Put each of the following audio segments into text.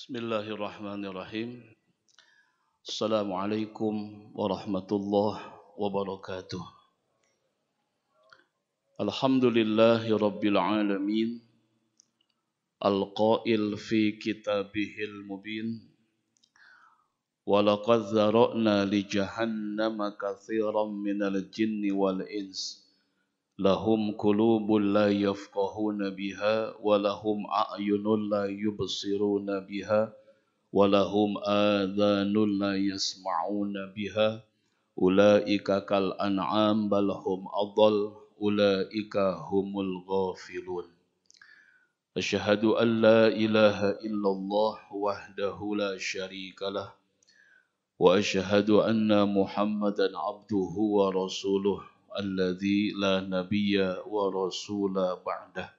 Bismillahirrahmanirrahim. Assalamualaikum warahmatullahi wabarakatuh. Alhamdulillahi rabbil alamin. Al-qail fi kitabihil mubin. Walaqad zara'na li jahannama katsiran minal jinni wal ins. Lahum qulubun la yafqahuna biha wa lahum a'yunun la yubsiruna biha wa lahum adhanun la yasma'una biha ulaika kal an'am bal hum adall ulaika humul ghafilun. Asyhadu an la ilaha illallah wahdahu la syarikalah wa asyhadu anna Muhammadan abduhu wa rasuluh alladzi la nabiyya wa rasula ba'dah.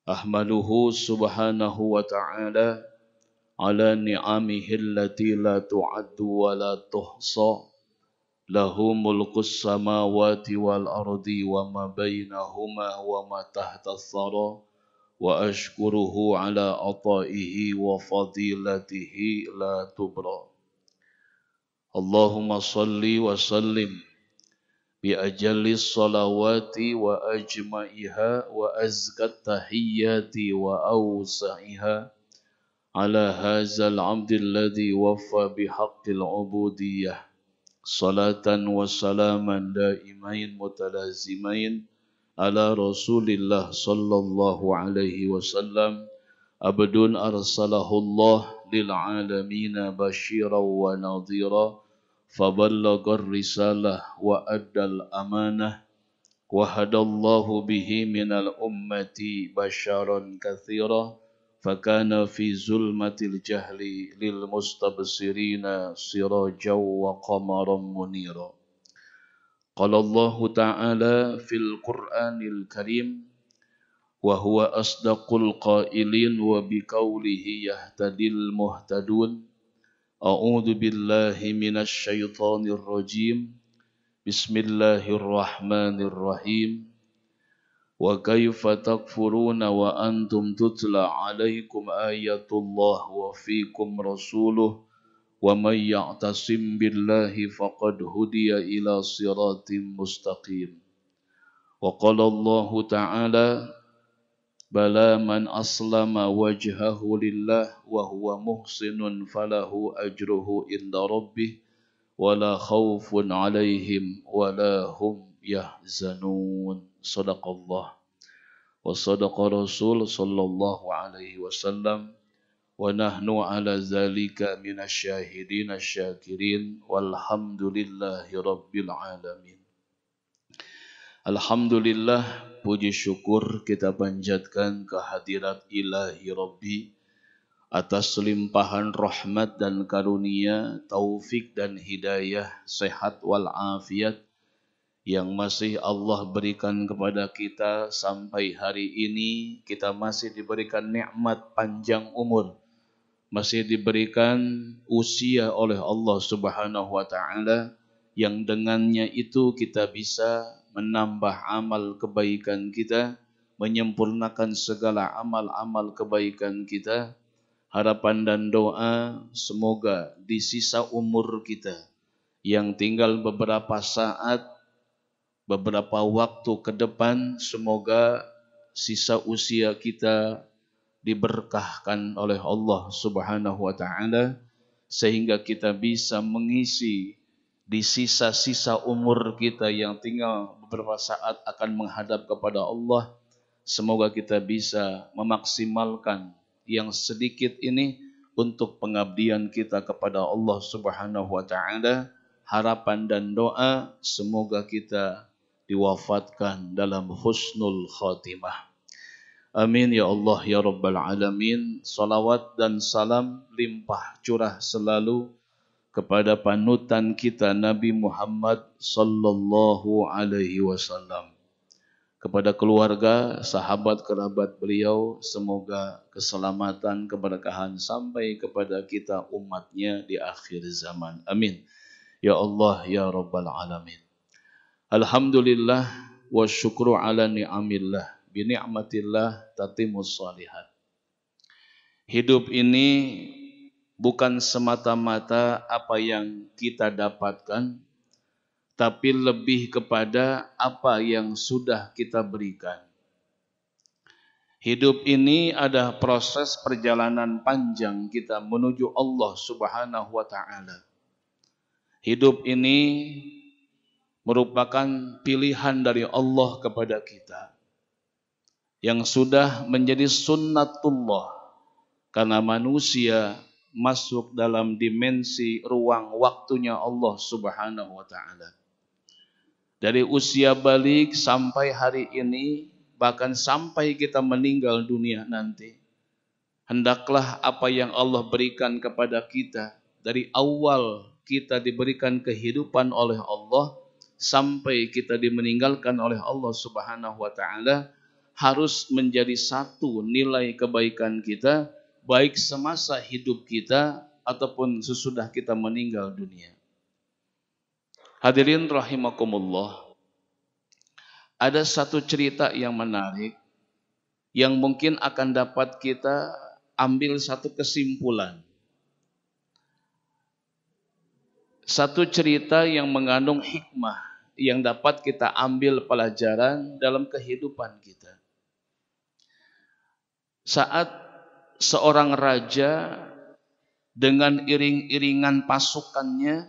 Ahmaduhu subhanahu wa ta'ala ala ni'amihi allati la tu'addu wa la tuhsa. Lahu mulkus samawati wal ardi wa ma bainahuma wa ma tahta thara. Wa ashkuruhu ala ata'ihi wa fadilatihi la tubra. Allahumma salli wa sallim bi ajallis salawati wa ajma'iha wa azkat tahiyyati wa awsa'iha ala hazal abdil ladhi waffa bihaqqil ubudiyyah salatan wa salaman daimain mutalazimain ala rasulillah sallallahu alaihi wasallam abdun arsalahullah lil alamina basyiran wa nadhira faballagar risalah wa addal amanah wa hadallahu bihi minal ummati basyaran katsira fakana fi zulmatil jahli lil mustabsirina sirajaw wa qamaran munira. Qala Allah ta'ala fil Qur'anil Karim wa huwa asdaqul qailin wa biqaulihi yahtadil muhtadun. A'udzu billahi minasy syaithanir rajim. Bismillahirrahmanirrahim. Wa kaifa takfuruna wa antum tutla 'alaikum ayatullah wa fiikum rasuluh wa may ya'tasim billahi faqad hudiya ila siratim mustaqim. Wa qala Allah ta'ala bala man aslama wajhahu lillah wa huwa muhsinun falahu ajruhu inda rabbih wala khawfun alaihim wala hum yahzanun. Sadaqallah wa sadaqa rasul sallallahu alaihi wasallam wa nahnu ala zalika minasyahidin asyakirin walhamdulillahi rabbil alamin. Alhamdulillah, puji syukur kita panjatkan kehadirat ilahi Rabbi atas limpahan rahmat dan karunia, taufik dan hidayah, sehat wal afiat yang masih Allah berikan kepada kita sampai hari ini. Kita masih diberikan nikmat panjang umur, masih diberikan usia oleh Allah Subhanahu wa ta'ala, yang dengannya itu kita bisa menambah amal kebaikan kita, menyempurnakan segala amal-amal kebaikan kita. Harapan dan doa semoga di sisa umur kita yang tinggal beberapa saat, beberapa waktu ke depan, semoga sisa usia kita diberkahkan oleh Allah Subhanahu wa ta'ala sehingga kita bisa mengisi di sisa-sisa umur kita yang tinggal beberapa saat akan menghadap kepada Allah. Semoga kita bisa memaksimalkan yang sedikit ini untuk pengabdian kita kepada Allah Subhanahu wa ta'ala. Harapan dan doa semoga kita diwafatkan dalam husnul khatimah. Amin ya Allah ya Rabbal Alamin. Salawat dan salam limpah curah selalu kepada panutan kita Nabi Muhammad sallallahu alaihi wasallam, kepada keluarga, sahabat, kerabat beliau, semoga keselamatan, keberkahan sampai kepada kita umatnya di akhir zaman. Amin ya Allah ya Rabbal Alamin. Alhamdulillah wa syukru ala ni'amillah bi ni'matillah tatimus shalihat. Hidup ini bukan semata-mata apa yang kita dapatkan, tapi lebih kepada apa yang sudah kita berikan. Hidup ini ada proses perjalanan panjang kita menuju Allah Subhanahu wa Ta'ala. Hidup ini merupakan pilihan dari Allah kepada kita yang sudah menjadi sunnatullah, karena manusia masuk dalam dimensi ruang waktunya Allah Subhanahu wa Ta'ala. Dari usia balik sampai hari ini, bahkan sampai kita meninggal dunia nanti, hendaklah apa yang Allah berikan kepada kita dari awal kita diberikan kehidupan oleh Allah sampai kita dimeninggalkan oleh Allah Subhanahu wa Ta'ala harus menjadi satu nilai kebaikan kita, baik semasa hidup kita ataupun sesudah kita meninggal dunia. Hadirin rahimakumullah, ada satu cerita yang menarik yang mungkin akan dapat kita ambil satu kesimpulan. Satu cerita yang mengandung hikmah yang dapat kita ambil pelajaran dalam kehidupan kita. Saat seorang raja dengan iring-iringan pasukannya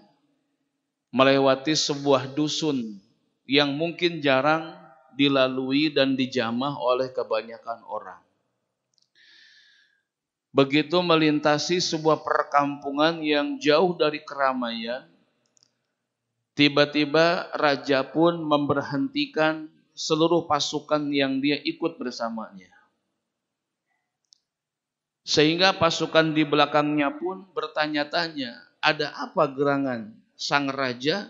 melewati sebuah dusun yang mungkin jarang dilalui dan dijamah oleh kebanyakan orang. Begitu melintasi sebuah perkampungan yang jauh dari keramaian, tiba-tiba raja pun memberhentikan seluruh pasukan yang dia ikut bersamanya. Sehingga pasukan di belakangnya pun bertanya-tanya, ada apa gerangan sang raja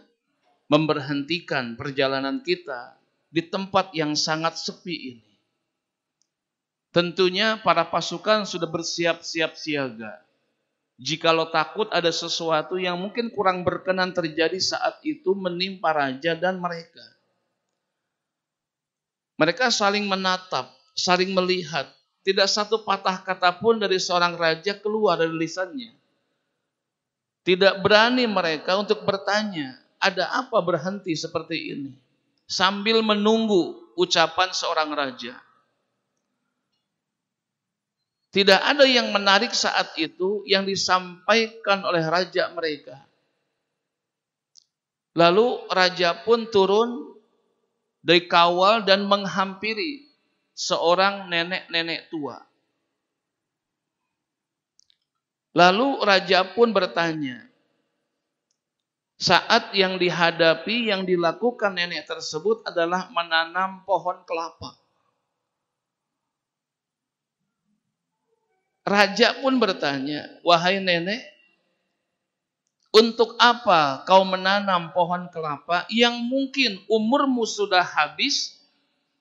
memberhentikan perjalanan kita di tempat yang sangat sepi ini. Tentunya para pasukan sudah bersiap-siap siaga. Jikalau takut ada sesuatu yang mungkin kurang berkenan terjadi saat itu menimpa raja dan mereka. Mereka saling menatap, saling melihat. Tidak satu patah kata pun dari seorang raja keluar dari lisannya. Tidak berani mereka untuk bertanya, ada apa berhenti seperti ini? Sambil menunggu ucapan seorang raja. Tidak ada yang menarik saat itu yang disampaikan oleh raja mereka. Lalu raja pun turun dari kawal dan menghampiri seorang nenek-nenek tua. Lalu raja pun bertanya, saat yang dihadapi, yang dilakukan nenek tersebut adalah menanam pohon kelapa. Raja pun bertanya, wahai nenek, untuk apa kau menanam pohon kelapa yang mungkin umurmu sudah habis,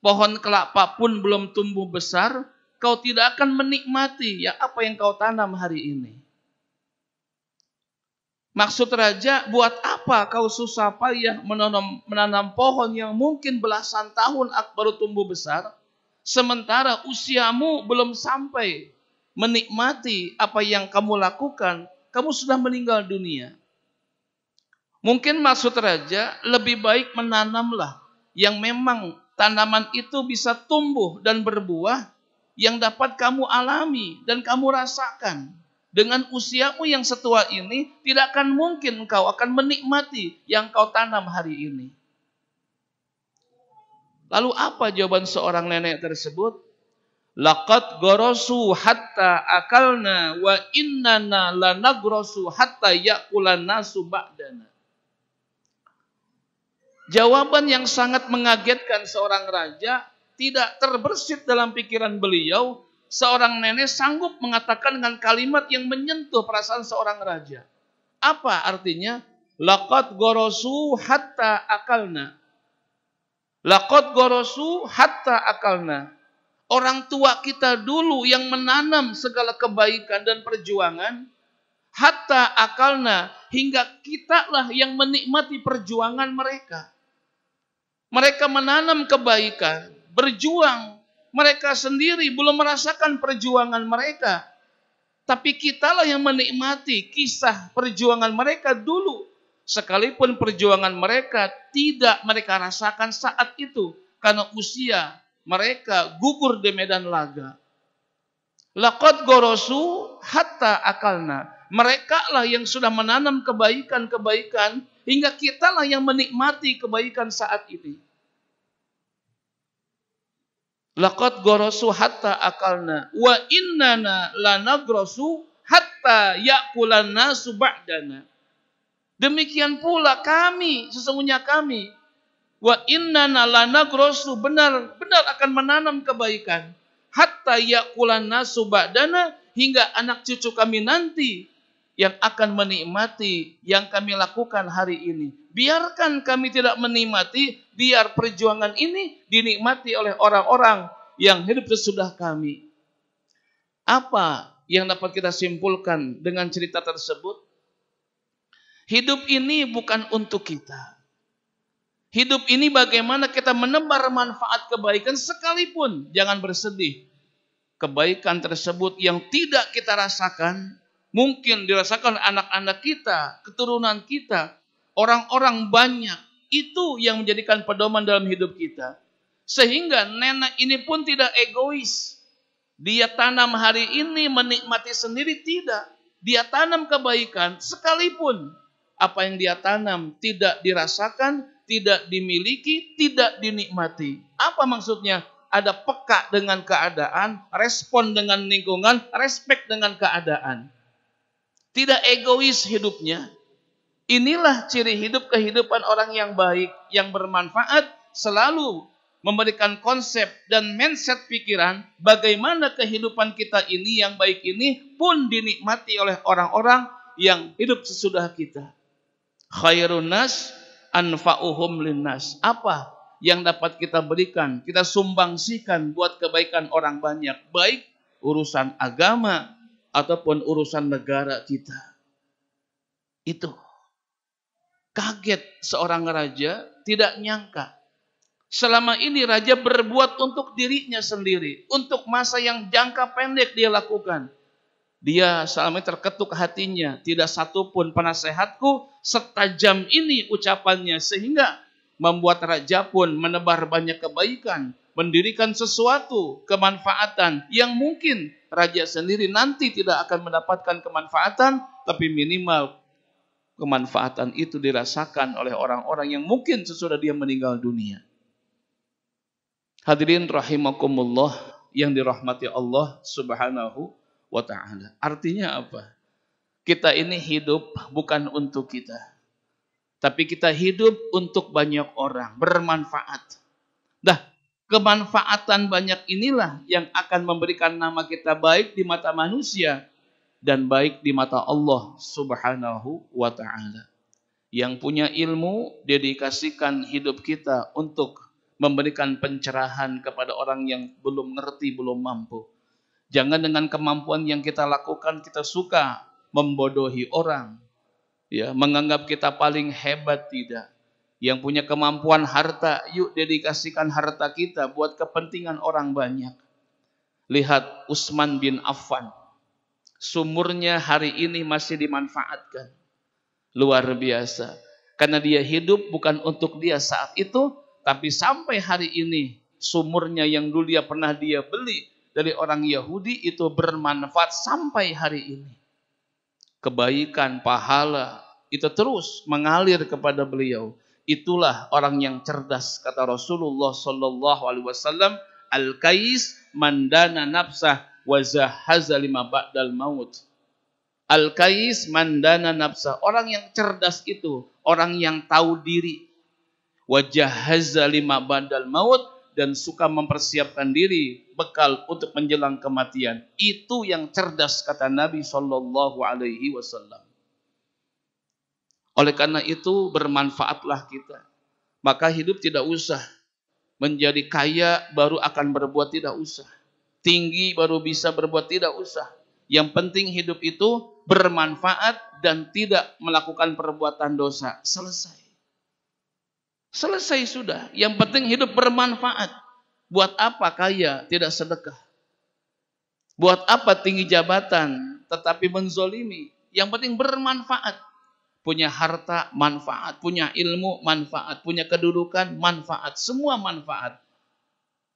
pohon kelapa pun belum tumbuh besar, kau tidak akan menikmati apa yang kau tanam hari ini. Maksud raja, buat apa kau susah payah menanam pohon yang mungkin belasan tahun baru tumbuh besar, sementara usiamu belum sampai menikmati apa yang kamu lakukan, kamu sudah meninggal dunia. Mungkin maksud raja, lebih baik menanamlah yang memang tanaman itu bisa tumbuh dan berbuah yang dapat kamu alami dan kamu rasakan. Dengan usiamu yang setua ini, tidak akan mungkin engkau akan menikmati yang kau tanam hari ini. Lalu apa jawaban seorang nenek tersebut? Laqad gorosu hatta akalna wa innana lanagrosu hatta yakulan nasu ba'dana. Jawaban yang sangat mengagetkan seorang raja, tidak terbersit dalam pikiran beliau, seorang nenek sanggup mengatakan dengan kalimat yang menyentuh perasaan seorang raja. Apa artinya? Laqad gorosu hatta akalna. Laqad gorosu hatta akalna. Orang tua kita dulu yang menanam segala kebaikan dan perjuangan, hatta akalna, hingga kitalah yang menikmati perjuangan mereka. Mereka menanam kebaikan, berjuang. Mereka sendiri belum merasakan perjuangan mereka. Tapi kitalah yang menikmati kisah perjuangan mereka dulu. Sekalipun perjuangan mereka tidak mereka rasakan saat itu. Karena usia mereka gugur di medan laga. Laqad gorosu hatta akalna. Mereka lah yang sudah menanam kebaikan-kebaikan hingga kitalah yang menikmati kebaikan saat ini. Laqad gorosu hatta akalna wa innana lanagrosu hatta yakulan nasu ba'dana. Demikian pula kami, sesungguhnya kami, wa innana lanagrosu, benar-benar akan menanam kebaikan hatta yakulan nasu ba'dana, hingga anak cucu kami nanti yang akan menikmati yang kami lakukan hari ini. Biarkan kami tidak menikmati, biar perjuangan ini dinikmati oleh orang-orang yang hidup sesudah kami. Apa yang dapat kita simpulkan dengan cerita tersebut? Hidup ini bukan untuk kita. Hidup ini bagaimana kita menebar manfaat kebaikan sekalipun. Jangan bersedih. Kebaikan tersebut yang tidak kita rasakan, mungkin dirasakan anak-anak kita, keturunan kita, orang-orang banyak. Itu yang menjadikan pedoman dalam hidup kita. Sehingga nenek ini pun tidak egois. Dia tanam hari ini menikmati sendiri, tidak. Dia tanam kebaikan sekalipun apa yang dia tanam tidak dirasakan, tidak dimiliki, tidak dinikmati. Apa maksudnya? Ada peka dengan keadaan, respon dengan lingkungan, respek dengan keadaan. Tidak egois hidupnya. Inilah ciri hidup kehidupan orang yang baik, yang bermanfaat, selalu memberikan konsep dan mindset pikiran bagaimana kehidupan kita ini yang baik ini pun dinikmati oleh orang-orang yang hidup sesudah kita. Khairun nas anfa'uhum linnas. Apa yang dapat kita berikan, kita sumbangsikan buat kebaikan orang banyak, baik urusan agama ataupun urusan negara kita. Itu kaget seorang raja, tidak nyangka selama ini raja berbuat untuk dirinya sendiri, untuk masa yang jangka pendek dia lakukan. Dia selama ini terketuk hatinya, tidak satu pun penasehatku setajam ini ucapannya, sehingga membuat raja pun menebar banyak kebaikan, mendirikan sesuatu kemanfaatan yang mungkin raja sendiri nanti tidak akan mendapatkan kemanfaatan, tapi minimal kemanfaatan itu dirasakan oleh orang-orang yang mungkin sesudah dia meninggal dunia. Hadirin rahimakumullah yang dirahmati Allah Subhanahu wa ta'ala. Artinya apa? Kita ini hidup bukan untuk kita, tapi kita hidup untuk banyak orang, bermanfaat. Dah, kemanfaatan banyak inilah yang akan memberikan nama kita baik di mata manusia dan baik di mata Allah Subhanahu wa ta'ala. Yang punya ilmu, dedikasikan hidup kita untuk memberikan pencerahan kepada orang yang belum ngerti, belum mampu. Jangan dengan kemampuan yang kita lakukan kita suka membodohi orang, ya, menganggap kita paling hebat, tidak. Yang punya kemampuan harta, yuk dedikasikan harta kita buat kepentingan orang banyak. Lihat Utsman bin Affan, sumurnya hari ini masih dimanfaatkan. Luar biasa. Karena dia hidup bukan untuk dia saat itu, tapi sampai hari ini sumurnya yang dulu dia pernah dia beli dari orang Yahudi itu bermanfaat sampai hari ini. Kebaikan, pahala itu terus mengalir kepada beliau. Itulah orang yang cerdas, kata Rasulullah sallallahu alaihi wasallam, al-kais mandana nafsah wa zahaza lima ba'dal maut. Al-kais mandana nafsah, orang yang cerdas itu orang yang tahu diri. Wa jahaza lima ba'dal maut, dan suka mempersiapkan diri bekal untuk menjelang kematian. Itu yang cerdas, kata Nabi sallallahu alaihi wasallam. Oleh karena itu bermanfaatlah kita. Maka hidup tidak usah menjadi kaya baru akan berbuat, tidak usah. Tinggi baru bisa berbuat, tidak usah. Yang penting hidup itu bermanfaat dan tidak melakukan perbuatan dosa. Selesai. Selesai sudah. Yang penting hidup bermanfaat. Buat apa kaya tidak sedekah? Buat apa tinggi jabatan tetapi menzolimi. Yang penting bermanfaat. Punya harta, manfaat. Punya ilmu, manfaat. Punya kedudukan, manfaat. Semua manfaat.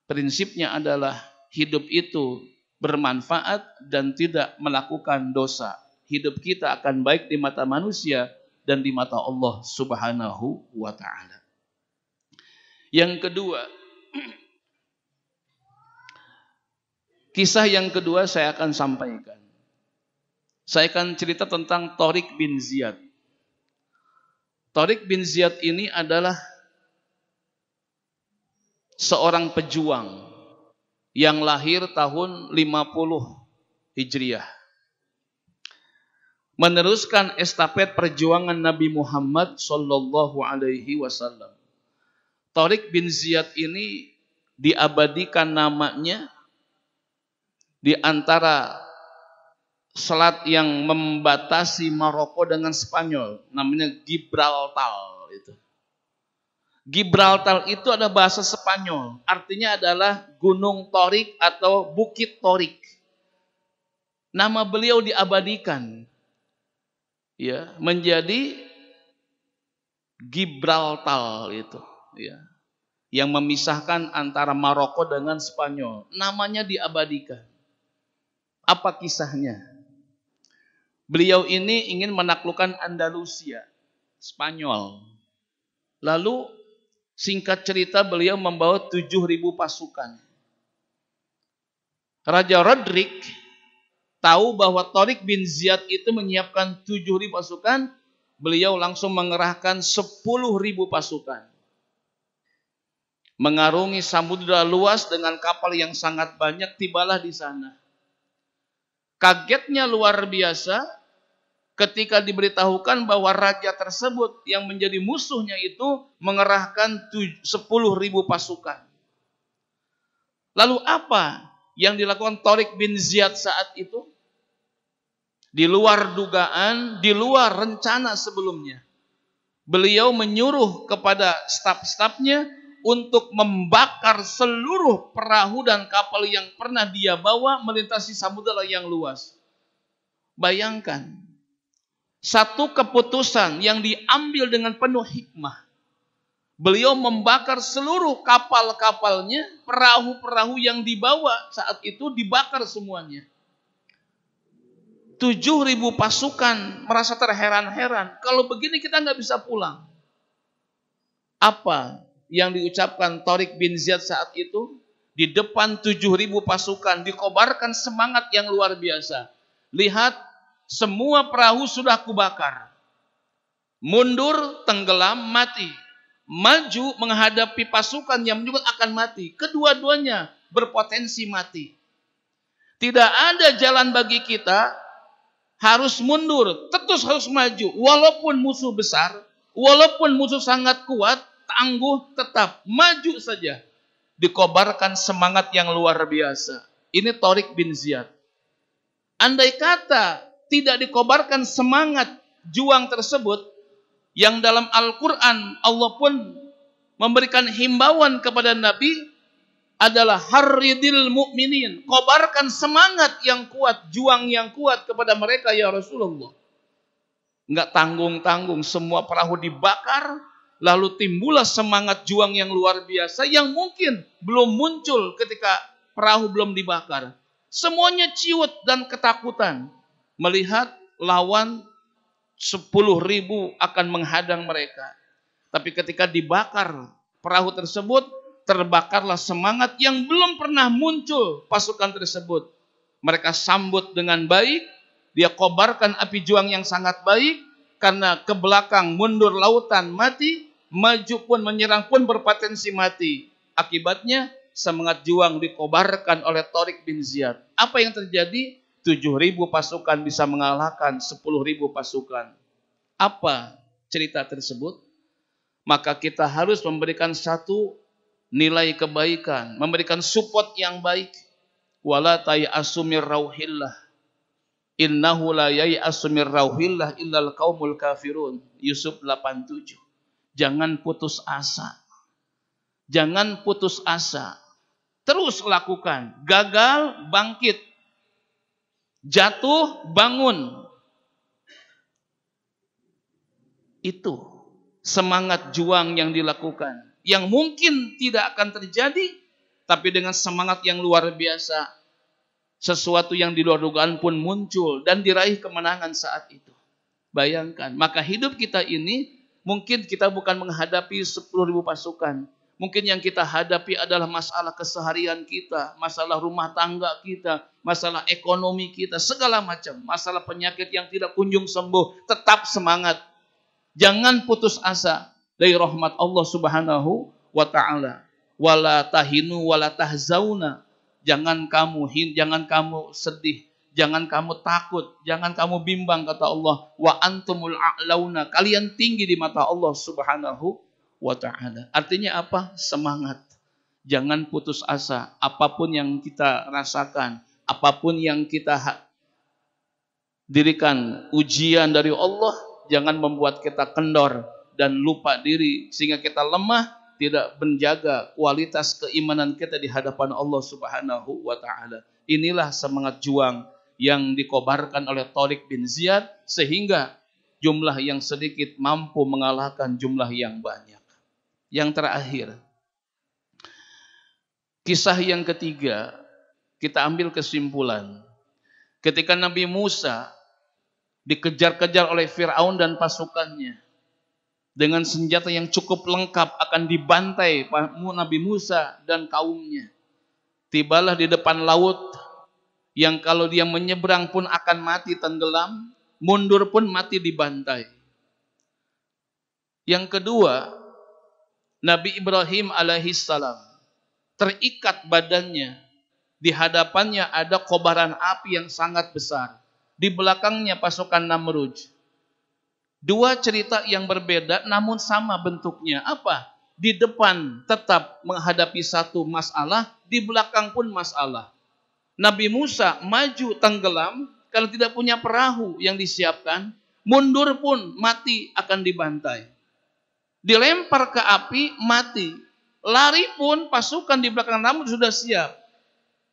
Prinsipnya adalah hidup itu bermanfaat dan tidak melakukan dosa. Hidup kita akan baik di mata manusia dan di mata Allah Subhanahu wa ta'ala. Yang kedua, kisah yang kedua saya akan sampaikan. Saya akan cerita tentang Tariq bin Ziyad. Tariq bin Ziyad ini adalah seorang pejuang yang lahir tahun 50 Hijriah. Meneruskan estafet perjuangan Nabi Muhammad sallallahu alaihi wasallam. Tariq bin Ziyad ini diabadikan namanya di antara selat yang membatasi Maroko dengan Spanyol, namanya Gibraltar itu. Gibraltar itu adalah bahasa Spanyol, artinya adalah Gunung Tariq atau Bukit Tariq. Nama beliau diabadikan, ya, menjadi Gibraltar itu, ya, yang memisahkan antara Maroko dengan Spanyol. Namanya diabadikan. Apa kisahnya? Beliau ini ingin menaklukkan Andalusia, Spanyol. Lalu singkat cerita beliau membawa 7.000 pasukan. Raja Rodrik tahu bahwa Tariq bin Ziyad itu menyiapkan 7.000 pasukan, beliau langsung mengerahkan 10.000 pasukan. Mengarungi samudera luas dengan kapal yang sangat banyak, tibalah di sana. Kagetnya luar biasa ketika diberitahukan bahwa raja tersebut yang menjadi musuhnya itu mengerahkan 10.000 pasukan. Lalu apa yang dilakukan Tariq bin Ziyad saat itu? Di luar dugaan, di luar rencana sebelumnya. Beliau menyuruh kepada staf-stafnya untuk membakar seluruh perahu dan kapal yang pernah dia bawa melintasi samudera yang luas. Bayangkan, satu keputusan yang diambil dengan penuh hikmah. Beliau membakar seluruh kapal-kapalnya, perahu-perahu yang dibawa saat itu dibakar semuanya. 7.000 pasukan merasa terheran-heran. Kalau begini kita nggak bisa pulang. Apa yang diucapkan Tariq bin Ziyad saat itu? Di depan 7.000 pasukan dikobarkan semangat yang luar biasa. Lihat, semua perahu sudah kubakar. Mundur, tenggelam, mati. Maju menghadapi pasukan yang juga akan mati. Kedua-duanya berpotensi mati. Tidak ada jalan bagi kita, harus mundur, terus harus maju. Walaupun musuh besar, walaupun musuh sangat kuat, tangguh, tetap maju saja. Dikobarkan semangat yang luar biasa. Ini Tariq bin Ziyad. Andai kata tidak dikobarkan semangat juang tersebut, yang dalam Al-Quran Allah pun memberikan himbauan kepada Nabi adalah harridil mu'minin, kobarkan semangat yang kuat, juang yang kuat kepada mereka ya Rasulullah. Enggak tanggung-tanggung, semua perahu dibakar, lalu timbullah semangat juang yang luar biasa yang mungkin belum muncul ketika perahu belum dibakar. Semuanya ciut dan ketakutan melihat lawan 10.000 akan menghadang mereka. Tapi ketika dibakar perahu tersebut, terbakarlah semangat yang belum pernah muncul pasukan tersebut. Mereka sambut dengan baik, dia kobarkan api juang yang sangat baik, karena ke belakang mundur lautan mati, maju pun menyerang pun berpotensi mati. Akibatnya semangat juang dikobarkan oleh Tariq bin Ziyad. Apa yang terjadi? 7.000 pasukan bisa mengalahkan 10.000 pasukan. Apa cerita tersebut? Maka kita harus memberikan satu nilai kebaikan, memberikan support yang baik. Wala tay'asu mir rauhillah. Innahu la yai'asu mir rauhillah illal qaumul kafirun. Yusuf 87. Jangan putus asa. Jangan putus asa. Terus lakukan. Gagal, bangkit. jatuh, bangun. Itu semangat juang yang dilakukan, yang mungkin tidak akan terjadi, tapi dengan semangat yang luar biasa, sesuatu yang di luar dugaan pun muncul dan diraih kemenangan saat itu. Bayangkan, maka hidup kita ini mungkin kita bukan menghadapi 10.000 pasukan. Mungkin yang kita hadapi adalah masalah keseharian kita, masalah rumah tangga kita, masalah ekonomi kita, segala macam, masalah penyakit yang tidak kunjung sembuh. Tetap semangat. Jangan putus asa dari rahmat Allah Subhanahu wa taala. Wala tahinu wala tahzauna. Jangan kamu sedih, jangan kamu takut, jangan kamu bimbang, kata Allah. Wa antumul a'launa. Kalian tinggi di mata Allah Subhanahu wa taala. Artinya apa? Semangat. Jangan putus asa. Apapun yang kita rasakan, apapun yang kita dirikan ujian dari Allah, jangan membuat kita kendor dan lupa diri sehingga kita lemah, tidak menjaga kualitas keimanan kita di hadapan Allah Subhanahu wa taala. Inilah semangat juang yang dikobarkan oleh Thariq bin Ziyad sehingga jumlah yang sedikit mampu mengalahkan jumlah yang banyak. Yang terakhir, kisah yang ketiga, kita ambil kesimpulan. Ketika Nabi Musa dikejar-kejar oleh Fir'aun dan pasukannya, dengan senjata yang cukup lengkap akan dibantai Nabi Musa dan kaumnya. Tibalah di depan laut yang kalau dia menyeberang pun akan mati tenggelam, mundur pun mati dibantai. Yang kedua, Nabi Ibrahim alaihissalam terikat badannya. Di hadapannya ada kobaran api yang sangat besar. Di belakangnya pasukan Namrud. Dua cerita yang berbeda namun sama bentuknya. Apa? Di depan tetap menghadapi satu masalah, di belakang pun masalah. Nabi Musa maju tenggelam karena tidak punya perahu yang disiapkan. Mundur pun mati akan dibantai. Dilempar ke api, mati. Lari pun pasukan di belakang Namrud sudah siap.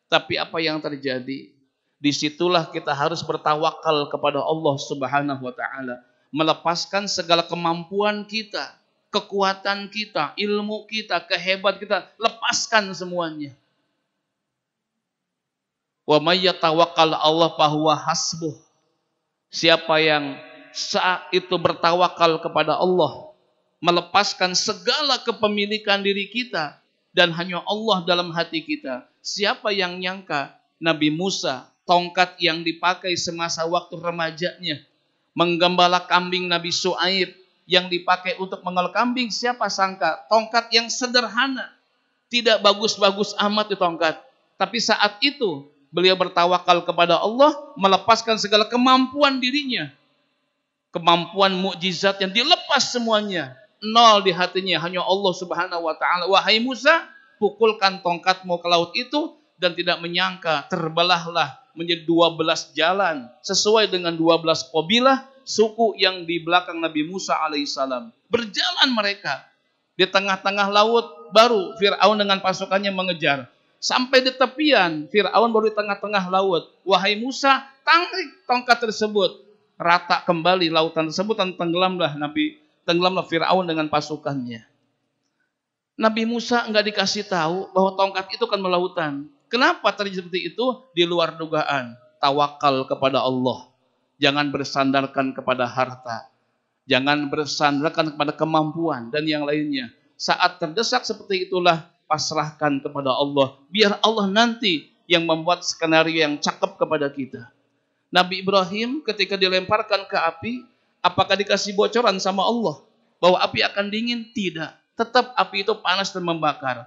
Tapi apa yang terjadi? Disitulah kita harus bertawakal kepada Allah Subhanahu wa taala, melepaskan segala kemampuan kita, kekuatan kita, ilmu kita, kehebatan kita, lepaskan semuanya. Wa may yatawakkal Allah fahuwa hasbuh. Siapa yang saat itu bertawakal kepada Allah, melepaskan segala kepemilikan diri kita dan hanya Allah dalam hati kita. Siapa yang nyangka Nabi Musa, tongkat yang dipakai semasa waktu remajanya, menggembala kambing Nabi Syuaib yang dipakai untuk mengolah kambing, siapa sangka tongkat yang sederhana, tidak bagus-bagus amat itu tongkat. Tapi saat itu beliau bertawakal kepada Allah, melepaskan segala kemampuan dirinya, kemampuan mukjizat yang dilepas semuanya. Nol di hatinya, hanya Allah Subhanahu wa taala. Wahai Musa, pukulkan tongkatmu ke laut itu, dan tidak menyangka terbelahlah menjadi 12 jalan sesuai dengan 12 kabilah suku yang di belakang Nabi Musa alaihissalam. Berjalan mereka di tengah-tengah laut, baru Fir'aun dengan pasukannya mengejar. Sampai di tepian, Fir'aun baru di tengah-tengah laut. Wahai Musa, tarik tongkat tersebut. Rata kembali lautan tersebut dan tenggelamlah Fir'aun dengan pasukannya. Nabi Musa enggak dikasih tahu bahwa tongkat itu kan melautan. Kenapa terjadi seperti itu? Di luar dugaan. Tawakal kepada Allah. Jangan bersandarkan kepada harta. Jangan bersandarkan kepada kemampuan dan yang lainnya. Saat terdesak seperti itulah, pasrahkan kepada Allah. Biar Allah nanti yang membuat skenario yang cakep kepada kita. Nabi Ibrahim ketika dilemparkan ke api, apakah dikasih bocoran sama Allah bahwa api akan dingin? Tidak. Tetap api itu panas dan membakar.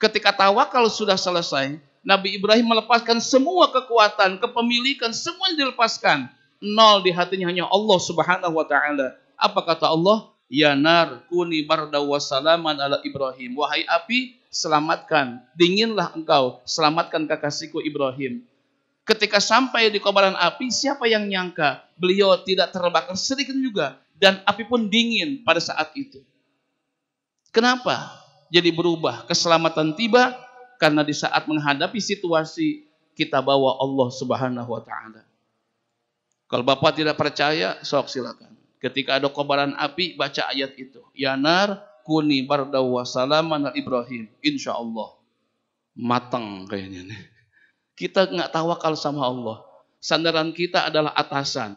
Ketika tawakal sudah selesai, Nabi Ibrahim melepaskan semua kekuatan, kepemilikan, semua dilepaskan. Nol di hatinya, hanya Allah Subhanahu wa taala. Apa kata Allah? Ya nar kuni barda wa salaman ala Ibrahim. Wahai api, selamatkan, dinginlah engkau, selamatkan kekasihku Ibrahim. Ketika sampai di kobaran api, siapa yang nyangka beliau tidak terbakar sedikit juga, dan api pun dingin pada saat itu. Kenapa jadi berubah? Keselamatan tiba karena di saat menghadapi situasi kita bawa Allah Subhanahu wa taala. Kalau Bapak tidak percaya, sok silakan. Ketika ada kobaran api, baca ayat itu. Ya nar kuni bardaw wa salaman al Ibrahim. Insya Allah. Matang kayaknya nih. Kita nggak tawakal sama Allah. Sandaran kita adalah atasan.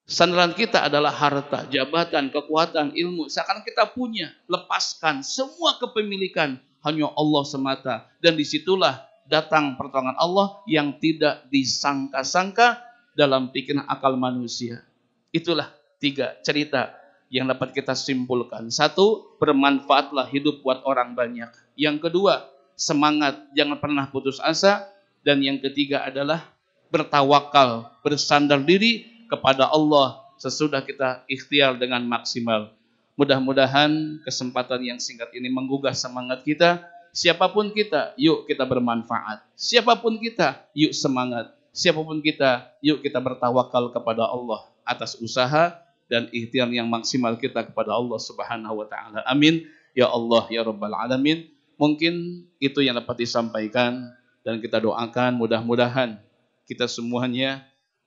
Sandaran kita adalah harta, jabatan, kekuatan, ilmu. Seakan kita punya. Lepaskan semua kepemilikan. Hanya Allah semata. Dan disitulah datang pertolongan Allah yang tidak disangka-sangka dalam pikiran akal manusia. Itulah 3 cerita yang dapat kita simpulkan. 1, bermanfaatlah hidup buat orang banyak. Yang kedua, semangat, jangan pernah putus asa. Dan yang ketiga adalah bertawakal, bersandar diri kepada Allah sesudah kita ikhtiar dengan maksimal. Mudah-mudahan kesempatan yang singkat ini menggugah semangat kita. Siapapun kita, yuk kita bermanfaat. Siapapun kita, yuk semangat. Siapapun kita, yuk kita bertawakal kepada Allah atas usaha dan ikhtiar yang maksimal kita kepada Allah Subhanahu wa taala. Amin ya Allah ya rabbal alamin. Mungkin itu yang dapat disampaikan dan kita doakan mudah-mudahan kita semuanya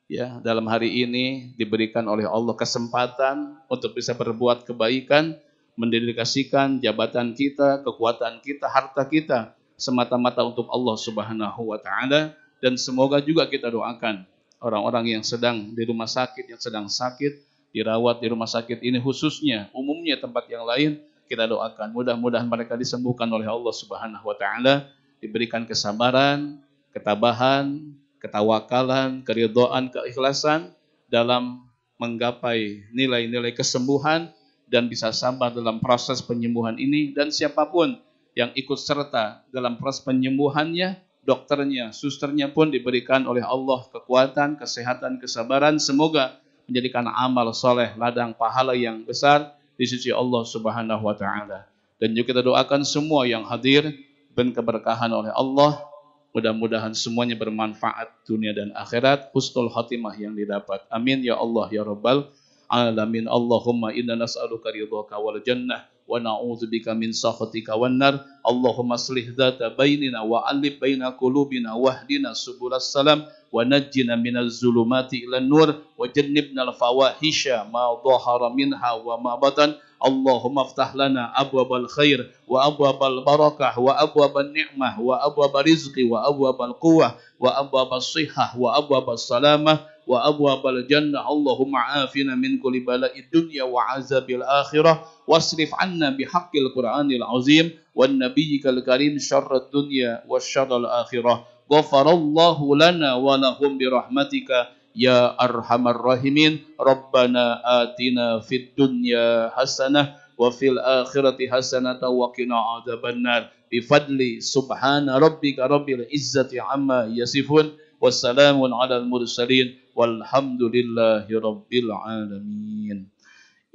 ya dalam hari ini diberikan oleh Allah kesempatan untuk bisa berbuat kebaikan, mendedikasikan jabatan kita, kekuatan kita, harta kita semata-mata untuk Allah Subhanahu wa taala. Dan semoga juga kita doakan orang-orang yang sedang di rumah sakit, yang sedang sakit, dirawat di rumah sakit ini khususnya, umumnya tempat yang lain, kita doakan. Mudah-mudahan mereka disembuhkan oleh Allah Subhanahu wa taala, diberikan kesabaran, ketabahan, ketawakalan, keridhaan, keikhlasan dalam menggapai nilai-nilai kesembuhan dan bisa sabar dalam proses penyembuhan ini. Dan siapapun yang ikut serta dalam proses penyembuhannya, dokternya, susternya pun diberikan oleh Allah kekuatan, kesehatan, kesabaran. Semoga menjadikan amal soleh, ladang pahala yang besar di sisi Allah Subhanahu wa taala. Dan juga kita doakan semua yang hadir dan keberkahan oleh Allah. Mudah-mudahan semuanya bermanfaat dunia dan akhirat, husnul khatimah yang didapat. Amin ya Allah ya rabbal alamin. Allahumma inna nas'aluka ridhaka wal jannah wa na'udzubika min sakhatika wan nar. Allahumma aslih dzata bainina wa alif baina qulubina wahdina subulas salam wa najjina minaz zulumati ilan nur wa jannibna al fawahisha ma dhahara minha wa ma batan. Allahumma aftah lana abwabal khair wa abwabal barakah wa abwabal ni'mah wa abwabal rizqi wa abwabal quwwah wa abwabal sihah wa abwabal salamah wa abwabal jannah. Allahumma afina min kulli bala'id dunya wa azabil akhirah wasrif anna bihaqqil qur'anil azim wan nabiyyikal karim syarrad dunya wasyarral akhirah. Ghafarallahu lana wa lahum birahmatika ya arhamar rahimin. Rabbana atina fid dunya hasanah wa fil akhirati hasanah wa qina adzabannar. Bifadli subhana rabbika rabbil izzati amma yasifun. Wassalamun alal mursalin walhamdulillahi rabbil alamin.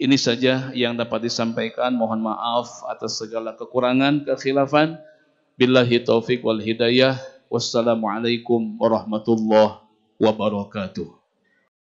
Ini saja yang dapat disampaikan. Mohon maaf atas segala kekurangan, kekhilafan. Billahi taufik wal hidayah. Wassalamualaikum warahmatullahi wabarakatuh.